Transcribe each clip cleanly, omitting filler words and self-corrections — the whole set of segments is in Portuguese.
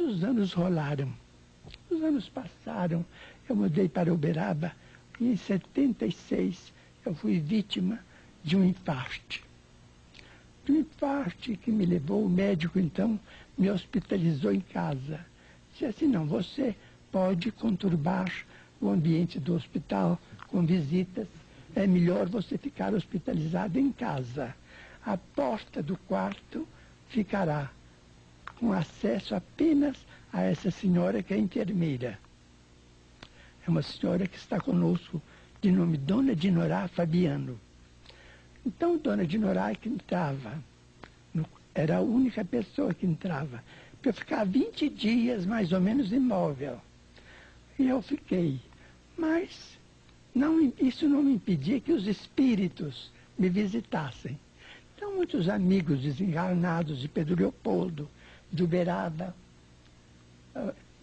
Mas os anos rolaram, os anos passaram, eu mudei para Uberaba e em 76 eu fui vítima de um infarte. De um infarte que me levou, o médico então me hospitalizou em casa. Disse assim, não, você pode conturbar o ambiente do hospital com visitas, é melhor você ficar hospitalizado em casa. A porta do quarto ficará com acesso apenas a essa senhora que é enfermeira. É uma senhora que está conosco, de nome Dona Dinorá Fabiano. Então, Dona Dinorá que entrava, era a única pessoa que entrava, para eu ficar 20 dias mais ou menos imóvel. E eu fiquei, mas isso não me impedia que os espíritos me visitassem. Então, muitos amigos desencarnados de Pedro Leopoldo, de Uberaba,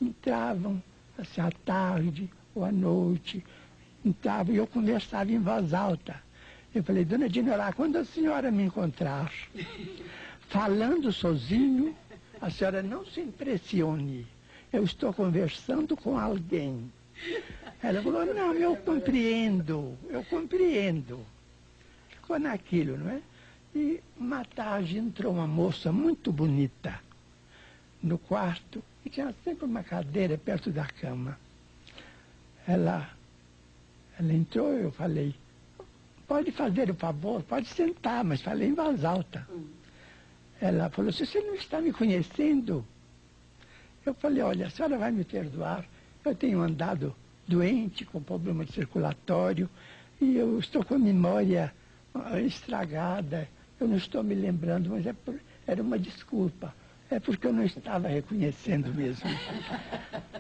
entravam assim, à tarde ou à noite, entravam e eu conversava em voz alta. Eu falei, Dona Dinorá, quando a senhora me encontrar falando sozinho, a senhora não se impressione, eu estou conversando com alguém. Ela falou, não, eu compreendo. Ficou naquilo, não é? E uma tarde entrou uma moça muito bonita no quarto e tinha sempre uma cadeira perto da cama. Ela entrou e eu falei, pode fazer o favor, pode sentar, mas falei em voz alta. Ela falou, se você não está me conhecendo, eu falei, olha, a senhora vai me perdoar, eu tenho andado doente, com problema circulatório, e eu estou com a memória estragada, eu não estou me lembrando, mas era uma desculpa, é porque eu não estava reconhecendo mesmo.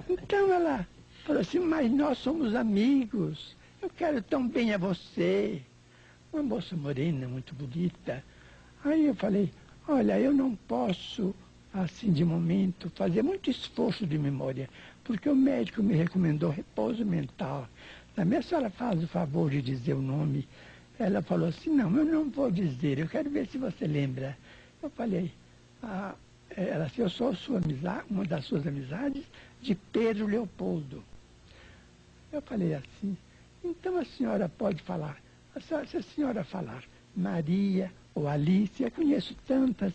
Então ela falou assim, mas nós somos amigos, eu quero tão bem a você. Uma moça morena, muito bonita. Aí eu falei, olha, eu não posso, assim de momento, fazer muito esforço de memória, porque o médico me recomendou repouso mental. A senhora faz o favor de dizer o nome. Ela falou assim, não, eu não vou dizer, eu quero ver se você lembra. Eu falei, ela assim, eu sou uma das suas amizades, de Pedro Leopoldo. Eu falei assim, então a senhora pode falar. Se a senhora falar Maria ou Alice, eu conheço tantas,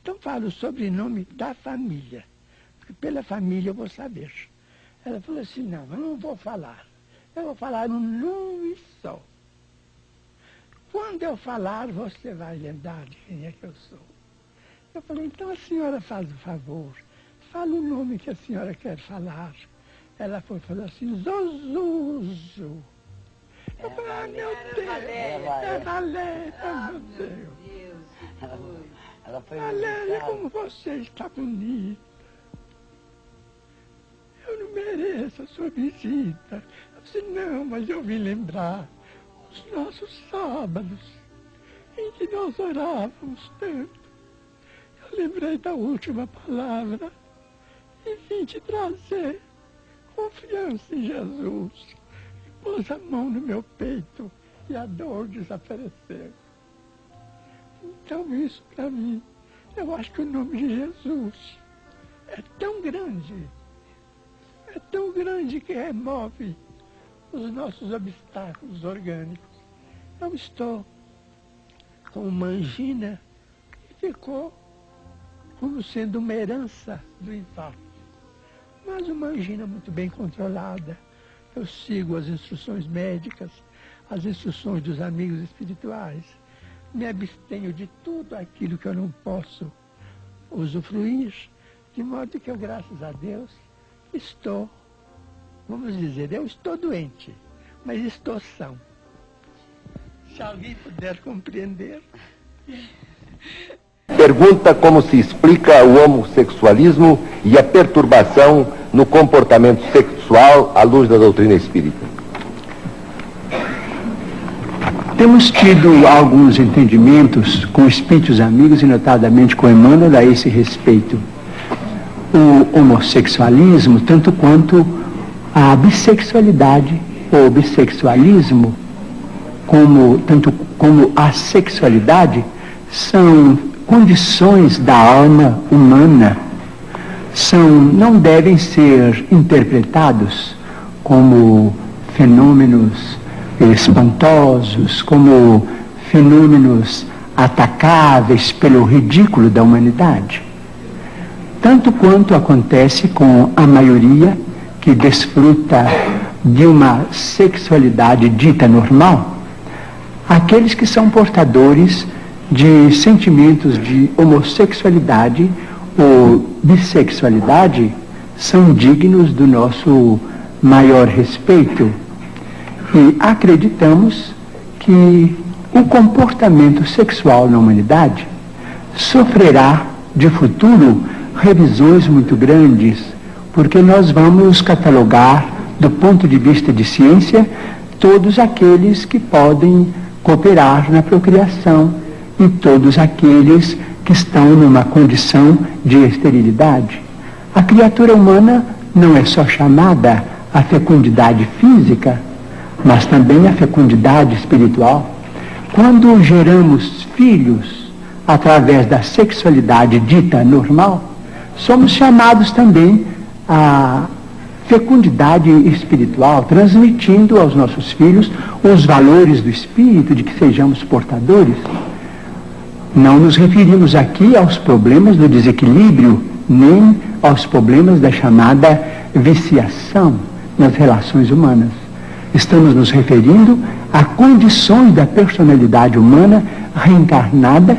então falo o sobrenome da família, porque pela família eu vou saber. Ela falou assim, não, eu não vou falar, eu vou falar um nome só. Quando eu falar, você vai lembrar de quem é que eu sou. Eu falei, então a senhora faz o favor, fala o nome que a senhora quer falar. Ela falou assim, Zozuzo. Eu falei, meu Deus, é Valéria, meu Deus. Ela foi Valéria, como você está bonita. Eu não mereço a sua visita. Eu disse, não, mas eu vim lembrar os nossos sábados, em que nós orávamos tanto. Eu lembrei da última palavra e vim te trazer confiança em Jesus. Pôs a mão no meu peito e a dor desapareceu. Então isso para mim, eu acho que o nome de Jesus é tão grande que remove os nossos obstáculos orgânicos. Eu estou com uma angina que ficou como sendo uma herança do infarto. Mas uma angina muito bem controlada. Eu sigo as instruções médicas, as instruções dos amigos espirituais. Me abstenho de tudo aquilo que eu não posso usufruir, de modo que eu, graças a Deus, estou, vamos dizer, eu estou doente, mas estou são. Se alguém puder compreender. Pergunta como se explica o homossexualismo e a perturbação no comportamento sexual à luz da doutrina espírita. Temos tido alguns entendimentos com espíritos amigos e notadamente com Emmanuel a esse respeito. O homossexualismo, tanto quanto a bissexualidade ou bissexualismo, tanto como a sexualidade, são condições da alma humana, não devem ser interpretados como fenômenos espantosos, como fenômenos atacáveis pelo ridículo da humanidade. Tanto quanto acontece com a maioria que desfruta de uma sexualidade dita normal, aqueles que são portadores de sentimentos de homossexualidade ou bissexualidade são dignos do nosso maior respeito. E acreditamos que o comportamento sexual na humanidade sofrerá de futuro revisões muito grandes, porque nós vamos catalogar, do ponto de vista de ciência, todos aqueles que podem cooperar na procriação e todos aqueles que estão numa condição de esterilidade. A criatura humana não é só chamada à fecundidade física, mas também à fecundidade espiritual. Quando geramos filhos através da sexualidade dita normal, somos chamados também à fecundidade espiritual, transmitindo aos nossos filhos os valores do espírito, de que sejamos portadores. Não nos referimos aqui aos problemas do desequilíbrio, nem aos problemas da chamada viciação nas relações humanas. Estamos nos referindo a condições da personalidade humana reencarnada,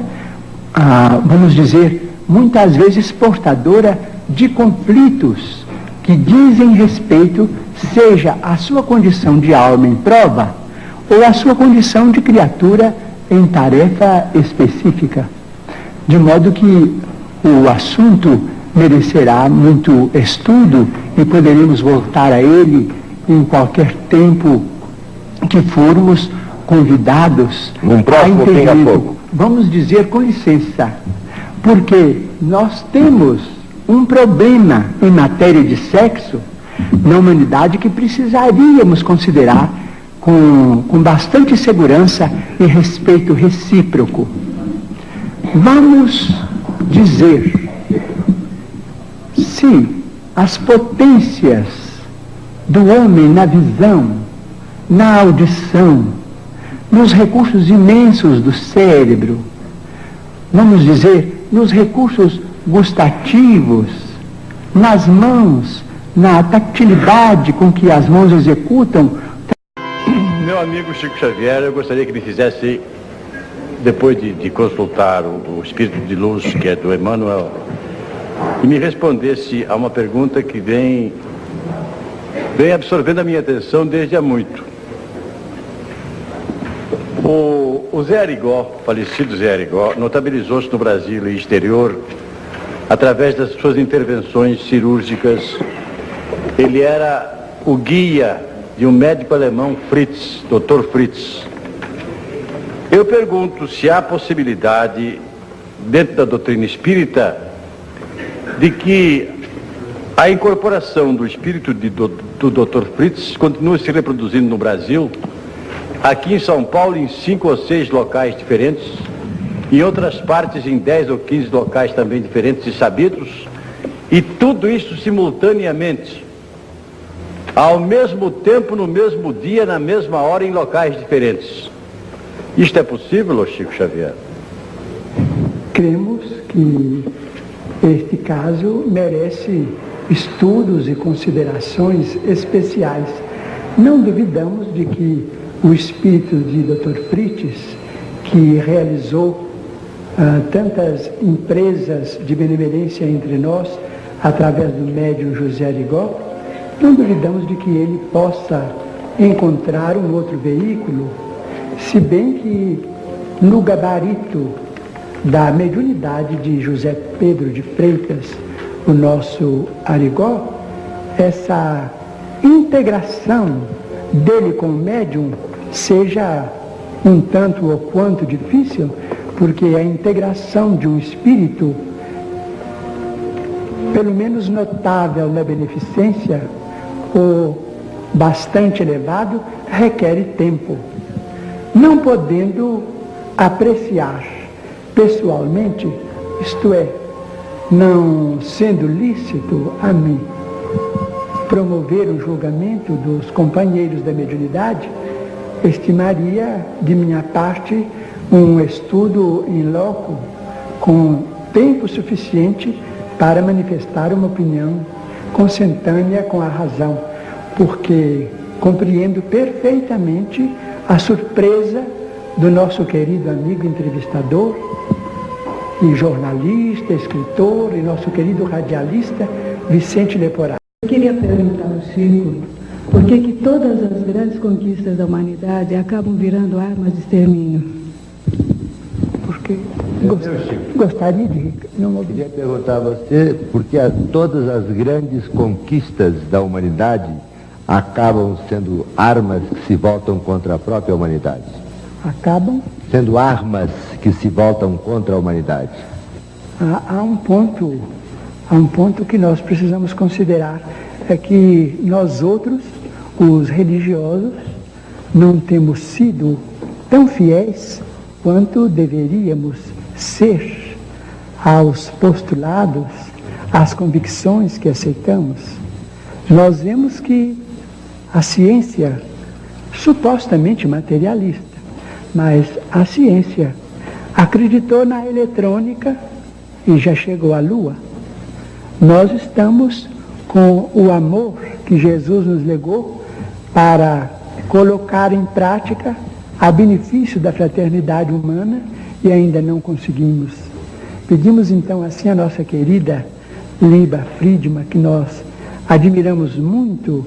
vamos dizer, muitas vezes portadora de conflitos que dizem respeito, seja a sua condição de alma em prova, ou a sua condição de criatura em tarefa específica. De modo que o assunto merecerá muito estudo e poderemos voltar a ele em qualquer tempo que formos convidados a entendimento. Vamos dizer com licença, porque nós temos um problema em matéria de sexo na humanidade que precisaríamos considerar com bastante segurança e respeito recíproco. Vamos dizer se as potências do homem na visão, na audição, nos recursos imensos do cérebro, vamos dizer, nos recursos gustativos, nas mãos, na tactilidade com que as mãos executam. Meu amigo Chico Xavier, eu gostaria que me fizesse, depois de consultar o Espírito de Luz, que é do Emmanuel, e me respondesse a uma pergunta que vem absorvendo a minha atenção desde há muito. O Zé Arigó, falecido Zé Arigó, notabilizou-se no Brasil e exterior através das suas intervenções cirúrgicas. Ele era o guia de um médico alemão, Fritz, Dr. Fritz. Eu pergunto se há possibilidade, dentro da doutrina espírita, de que a incorporação do espírito do Dr. Fritz continue se reproduzindo no Brasil, aqui em São Paulo em 5 ou 6 locais diferentes, em outras partes em 10 ou 15 locais também diferentes e sabidos, e tudo isso simultaneamente, ao mesmo tempo, no mesmo dia, na mesma hora, em locais diferentes. Isto é possível, Chico Xavier? Cremos que este caso merece estudos e considerações especiais. Não duvidamos de que o espírito de Dr. Fritz, que realizou tantas empresas de benevolência entre nós, através do médium José Arigó, não duvidamos de que ele possa encontrar um outro veículo, se bem que no gabarito da mediunidade de José Pedro de Freitas, o nosso Arigó, essa integração dele com o médium seja um tanto ou quanto difícil, porque a integração de um espírito, pelo menos notável na beneficência, ou bastante elevado, requer tempo. Não podendo apreciar pessoalmente, isto é, não sendo lícito a mim promover o julgamento dos companheiros da mediunidade, estimaria de minha parte um estudo em loco com tempo suficiente para manifestar uma opinião consentânea com a razão, porque compreendo perfeitamente a surpresa do nosso querido amigo entrevistador e jornalista, escritor e nosso querido radialista Vicente Leporello. Eu queria perguntar ao Chico por que todas as grandes conquistas da humanidade acabam virando armas de extermínio? Porque gostaria de... Eu queria perguntar a você por que todas as grandes conquistas da humanidade acabam sendo armas que se voltam contra a própria humanidade. Acabam? Sendo armas que se voltam contra a humanidade. Há um ponto que nós precisamos considerar, é que nós outros, os religiosos, não temos sido tão fiéis quanto deveríamos ser aos postulados, às convicções que aceitamos. Nós vemos que a ciência, supostamente materialista, mas a ciência acreditou na eletrônica e já chegou à Lua. Nós estamos com o amor que Jesus nos legou para colocar em prática a benefício da fraternidade humana e ainda não conseguimos. Pedimos então assim a nossa querida Liba Friedman, que nós admiramos muito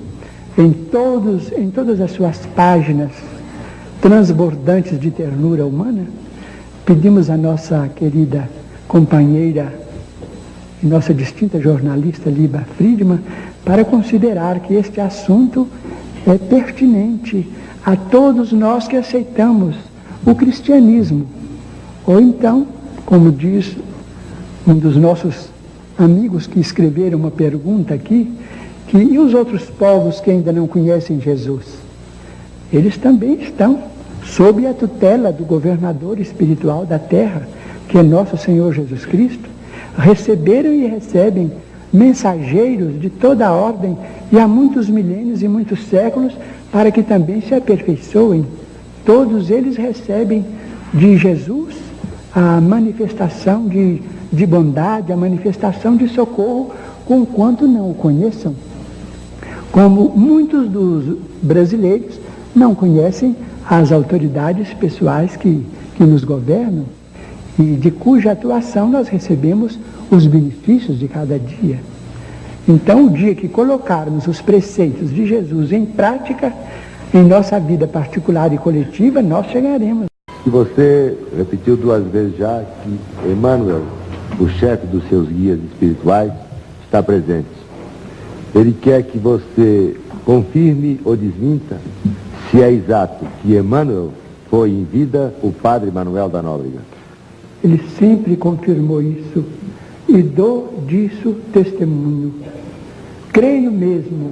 em todas as suas páginas transbordantes de ternura humana, pedimos à nossa querida companheira e nossa distinta jornalista Liba Friedman para considerar que este assunto é pertinente a todos nós que aceitamos o cristianismo. Ou então, como diz um dos nossos amigos que escreveram uma pergunta aqui, que e os outros povos que ainda não conhecem Jesus? Eles também estão sob a tutela do governador espiritual da terra, que é nosso Senhor Jesus Cristo. Receberam e recebem mensageiros de toda a ordem e há muitos milênios e muitos séculos para que também se aperfeiçoem. Todos eles recebem de Jesus a manifestação de bondade, a manifestação de socorro, conquanto não o conheçam. Como muitos dos brasileiros não conhecem as autoridades pessoais que nos governam e de cuja atuação nós recebemos os benefícios de cada dia. Então, o dia que colocarmos os preceitos de Jesus em prática, em nossa vida particular e coletiva, nós chegaremos. E você repetiu 2 vezes já que Emmanuel, o chefe dos seus guias espirituais, está presente. Ele quer que você confirme ou desminta se é exato que Emmanuel foi em vida o padre Manuel da Nóbrega. Ele sempre confirmou isso e dou disso testemunho. Creio mesmo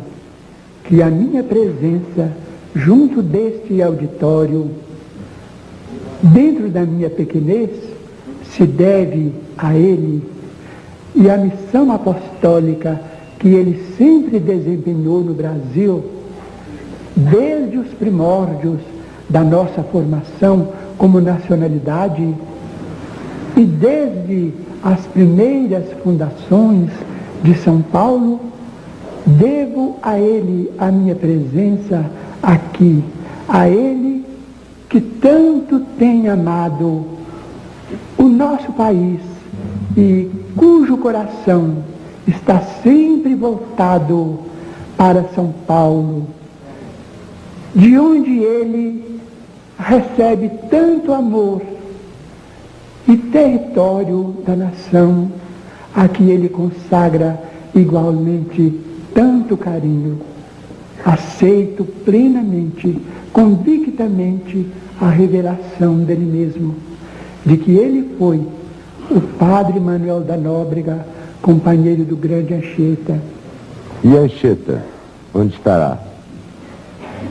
que a minha presença junto deste auditório, dentro da minha pequenez, se deve a ele e à missão apostólica que ele sempre desempenhou no Brasil, desde os primórdios da nossa formação como nacionalidade e desde as primeiras fundações de São Paulo. Devo a ele a minha presença aqui, a ele que tanto tem amado o nosso país e cujo coração está sempre voltado para São Paulo, de onde ele recebe tanto amor e território da nação, a que ele consagra igualmente tanto carinho. Aceito plenamente, convictamente, a revelação dele mesmo, de que ele foi o padre Manuel da Nóbrega, companheiro do grande Anchieta. E Anchieta, onde estará?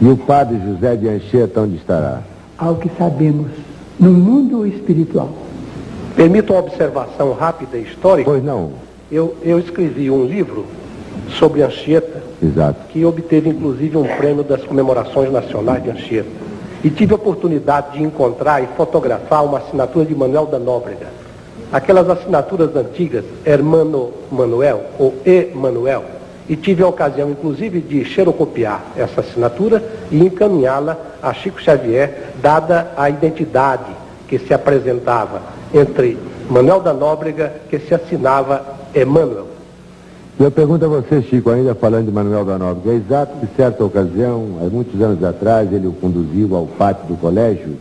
E o padre José de Anchieta, onde estará? Ao que sabemos, no mundo espiritual. Permita uma observação rápida e histórica. Pois não. Eu escrevi um livro sobre Anchieta, Exato. que obteve inclusive um prêmio das comemorações nacionais de Anchieta. E tive a oportunidade de encontrar e fotografar uma assinatura de Manuel da Nóbrega. Aquelas assinaturas antigas, Hermano Manuel ou Emanuel. E tive a ocasião, inclusive, de xerocopiar essa assinatura e encaminhá-la a Chico Xavier, dada a identidade que se apresentava entre Manuel da Nóbrega, que se assinava Emmanuel. Eu pergunto a você, Chico, ainda falando de Manuel da Nóbrega, é exato que certa ocasião, há muitos anos atrás, ele o conduziu ao pátio do colégio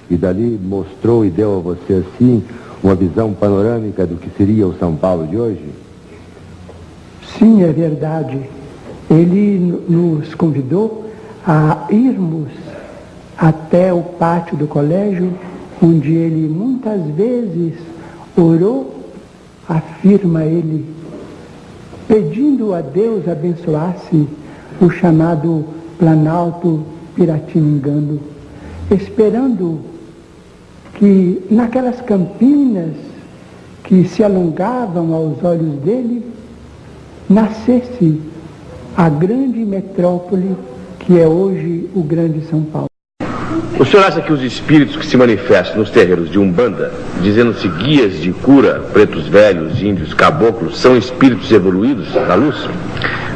e dali mostrou e deu a você, assim, uma visão panorâmica do que seria o São Paulo de hoje? Sim, é verdade. Ele nos convidou a irmos até o pátio do colégio, onde ele muitas vezes orou, afirma ele, pedindo a Deus abençoasse o chamado Planalto Piratiningando, esperando que naquelas campinas que se alongavam aos olhos dele, nascesse a grande metrópole que é hoje o grande São Paulo. O senhor acha que os espíritos que se manifestam nos terreiros de Umbanda, dizendo-se guias de cura, pretos velhos, índios, caboclos, são espíritos evoluídos da luz?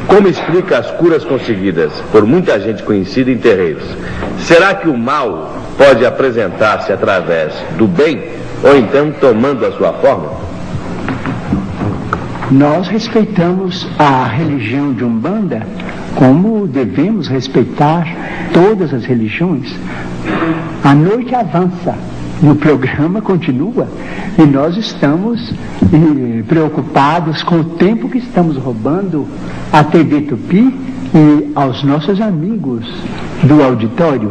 Como explica as curas conseguidas por muita gente conhecida em terreiros? Será que o mal pode apresentar-se através do bem, ou então tomando a sua forma? Nós respeitamos a religião de Umbanda como devemos respeitar todas as religiões. A noite avança, o programa continua e nós estamos preocupados com o tempo que estamos roubando à TV Tupi e aos nossos amigos do auditório.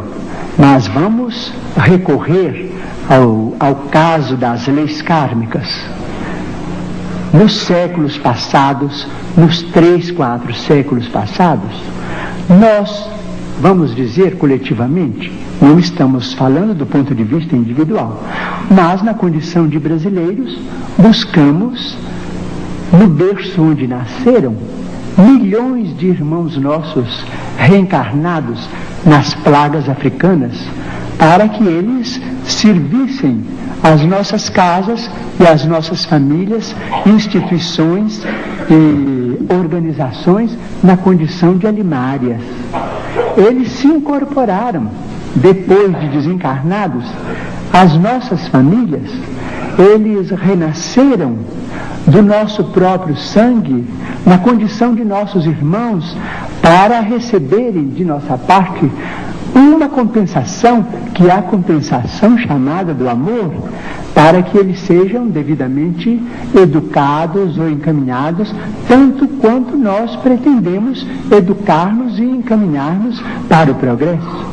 Mas vamos recorrer ao caso das leis kármicas. Nos séculos passados, nos 3, 4 séculos passados, nós, vamos dizer coletivamente, não estamos falando do ponto de vista individual, mas na condição de brasileiros, buscamos, no berço onde nasceram, milhões de irmãos nossos reencarnados nas plagas africanas, para que eles servissem as nossas casas e as nossas famílias, instituições e organizações na condição de alimárias. Eles se incorporaram, depois de desencarnados, às nossas famílias. Eles renasceram do nosso próprio sangue, na condição de nossos irmãos, para receberem de nossa parte uma compensação, que é a compensação chamada do amor, para que eles sejam devidamente educados ou encaminhados, tanto quanto nós pretendemos educar-nos e encaminhar-nos para o progresso.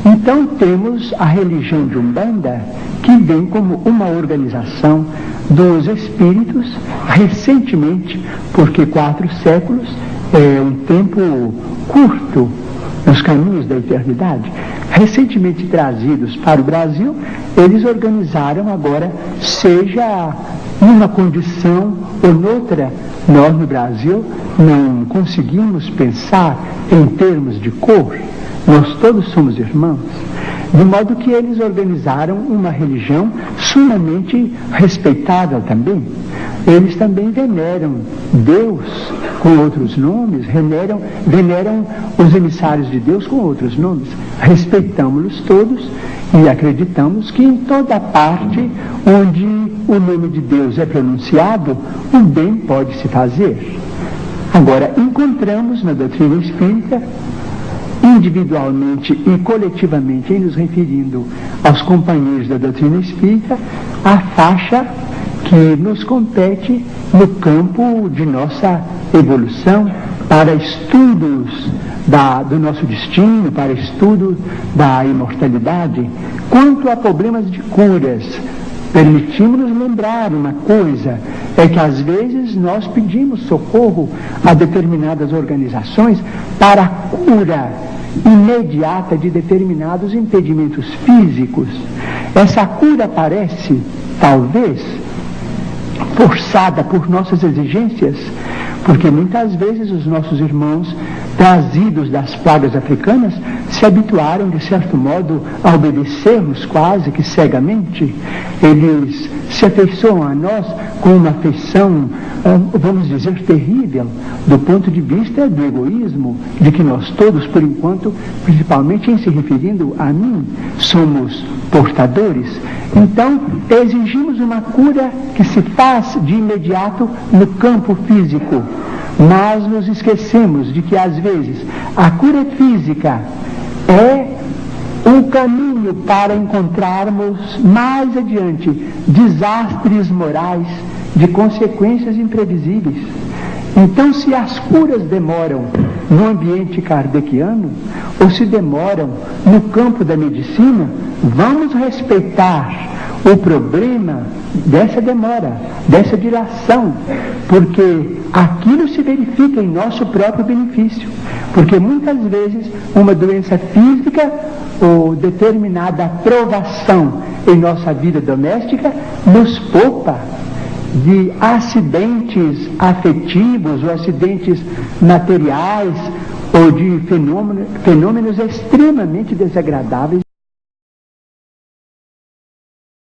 Então temos a religião de Umbanda, que vem como uma organização dos espíritos, recentemente, porque 4 séculos é um tempo curto nos caminhos da eternidade, recentemente trazidos para o Brasil, eles organizaram agora, seja numa condição ou noutra. Nós no Brasil não conseguimos pensar em termos de cor, nós todos somos irmãos, de modo que eles organizaram uma religião sumamente respeitável também. Eles também veneram Deus com outros nomes, veneram os emissários de Deus com outros nomes. Respeitamos-los todos e acreditamos que em toda parte onde o nome de Deus é pronunciado, o bem pode se fazer. Agora, encontramos na doutrina espírita, individualmente e coletivamente, em nos referindo aos companheiros da doutrina espírita, a faixa que nos compete no campo de nossa evolução, para estudos do nosso destino, para estudo da imortalidade. Quanto a problemas de curas, permitimos-nos lembrar uma coisa, é que às vezes nós pedimos socorro a determinadas organizações para a cura imediata de determinados impedimentos físicos. Essa cura aparece, talvez, forçada por nossas exigências, porque muitas vezes os nossos irmãos, trazidos das pragas africanas, se habituaram, de certo modo, a obedecermos quase que cegamente. Eles se afeiçoam a nós com uma afeição, vamos dizer, terrível, do ponto de vista do egoísmo, de que nós todos, por enquanto, principalmente em se referindo a mim, somos portadores. Então, exigimos uma cura que se faz de imediato no campo físico, mas nos esquecemos de que, às vezes, a cura física é um caminho para encontrarmos mais adiante desastres morais de consequências imprevisíveis. Então, se as curas demoram no ambiente kardeciano, ou se demoram no campo da medicina, vamos respeitar o problema dessa demora, dessa dilação, porque aquilo se verifica em nosso próprio benefício, porque muitas vezes uma doença física ou determinada provação em nossa vida doméstica nos poupa de acidentes afetivos ou acidentes materiais ou de fenômenos extremamente desagradáveis.